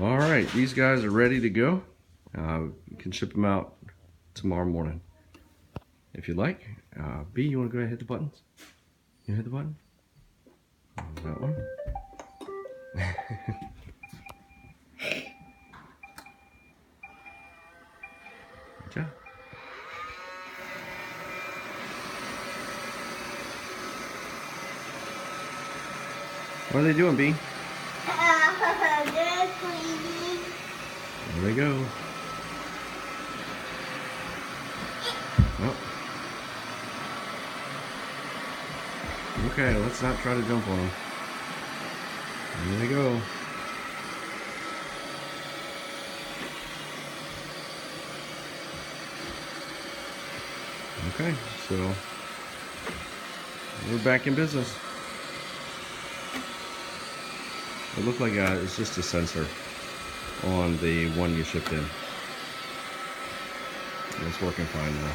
All right, these guys are ready to go. You can ship them out tomorrow morning if you like. B, you want to go ahead and hit the buttons? You hit the button? That one. Good job. What are they doing, B? They're cleaning. There they go. Oh. Okay, let's not try to jump on them. There they go. Okay, so we're back in business. It looked like it's just a sensor on the one you shipped in. It's working fine now.